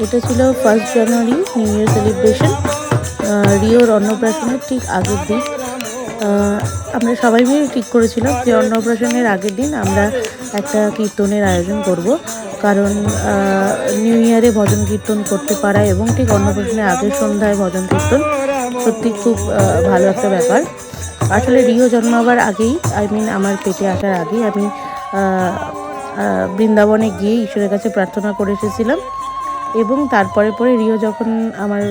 এটা ছিল 1 জানুয়ারি new year celebration, রিওর অন্নপ্রাশনের ঠিক আগের দিন। আমরা সবাই মিলে ঠিক করেছিলাম যে অন্নপ্রাশনের আগের দিন আমরা একটা কীর্তনের আয়োজন করব, কারণ নিউ ইয়ারে ভজন কীর্তন করতে পারা এবং ঠিক অন্নপ্রাশনের আগের সন্ধ্যায় ভজন কীর্তন সত্যি খুব ভালো একটা ব্যাপার। আসলে রিও জন্মাবার আগেই, আমার পেটে আসার আগেই আমি বৃন্দাবনে গিয়ে ঈশ্বরের কাছে প্রার্থনা করে এসেছিলাম, এবং তারপরে রিও যখন আমার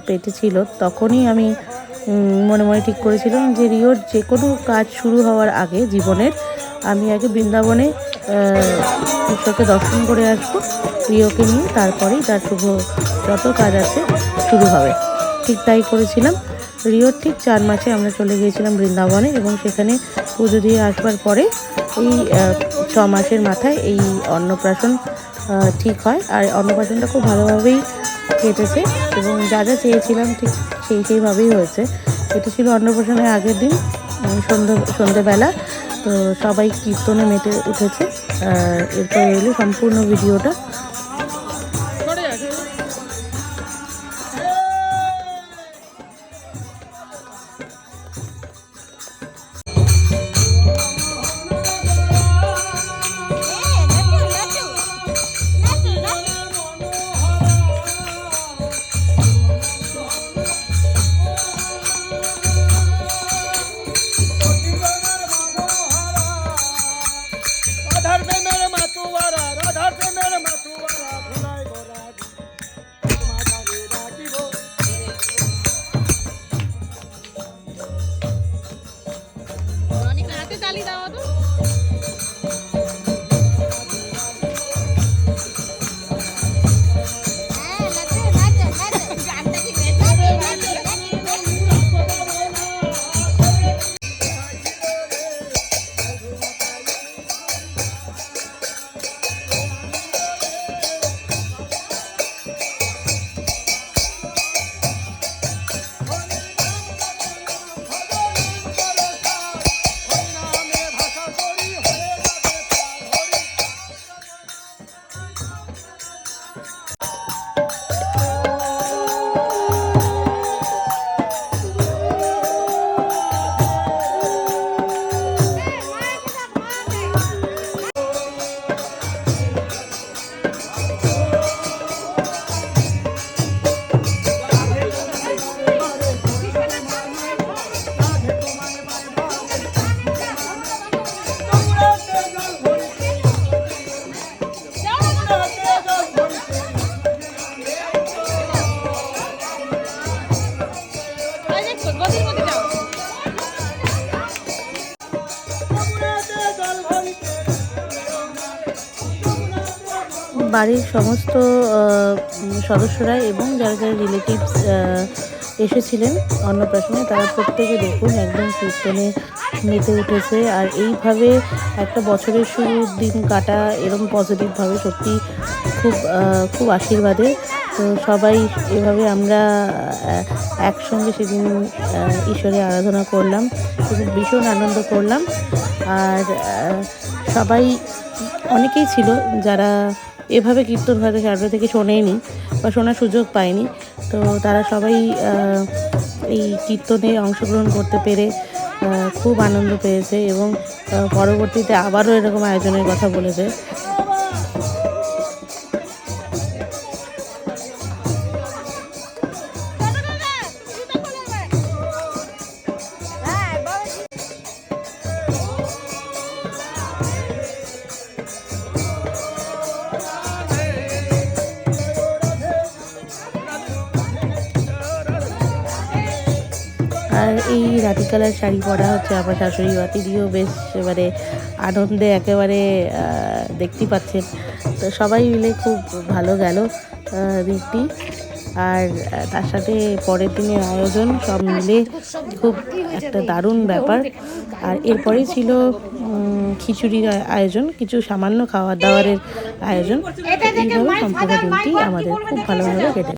পেটে ছিল তখনই আমি মনে মনে ঠিক করেছিলাম যে রিওর যে কোনো কাজ শুরু হওয়ার আগে জীবনের আমি আগে বৃন্দাবনে ঈশ্বরকে দর্শন করে আসবো, রিওকে নিয়ে তারপরেই তার শুভ যত কাজ আছে শুরু হবে। ঠিক তাই করেছিলাম। রিওর ঠিক 4 মাসে আমরা চলে গিয়েছিলাম বৃন্দাবনে, এবং সেখানে পুজো দিয়ে আসবার পরে এই 6 মাসের মাথায় এই অন্নপ্রাশন ঠিক হয়। আর অন্নপ্রাশনটা খুব ভালোভাবেই কেটেছে, এবং যা যা চেয়েছিলাম ঠিক সেইভাবেই হয়েছে। এটা ছিল অন্নপ্রাশনের আগের দিন সন্ধ্যেবেলা। তো সবাই কীর্তনে মেতে উঠেছে। এরপরে এলো সম্পূর্ণ ভিডিওটা। বাড়ির সমস্ত সদস্যরা এবং যারা যারা রিলেটিভস এসেছিলেন অন্নপ্রাশনে, তারা প্রত্যেকে দেখুন একদম কীর্তনে মেতে উঠেছে। আর এইভাবে একটা বছরের শুরুর দিন কাটা এরকম পজিটিভভাবে সত্যি খুব আশীর্বাদের। তো সবাই এভাবে আমরা একসঙ্গে সেদিন ঈশ্বরের আরাধনা করলাম, ভীষণ আনন্দ করলাম। আর সবাই অনেকেই ছিল যারা এভাবে কীর্তন হয়তো সামনে থেকে শোনেনি বা শোনার সুযোগ পায়নি। তো তারা সবাই এই কীর্তনে অংশগ্রহণ করতে পেরে খুব আনন্দ পেয়েছে, এবং পরবর্তীতে আবারও এরকম আয়োজনের কথা বলেছে। আর এই রাতি কালার শাড়ি পরা হচ্ছে আমার শাশুড়ি মা, তিনিও বেশ এবারে আনন্দে একেবারে দেখতে পাচ্ছেন। তো সবাই মিলে খুব ভালো গেল দিনটি। আর তার সাথে পরের দিনের আয়োজন সব মিলে খুব একটা দারুণ ব্যাপার। আর এরপরেই ছিল খিচুড়ির আয়োজন, কিছু সামান্য খাওয়ার দাওয়ারের আয়োজন। এইভাবে সম্পূর্ণ দিনটি আমাদের খুব ভালোভাবে কেটে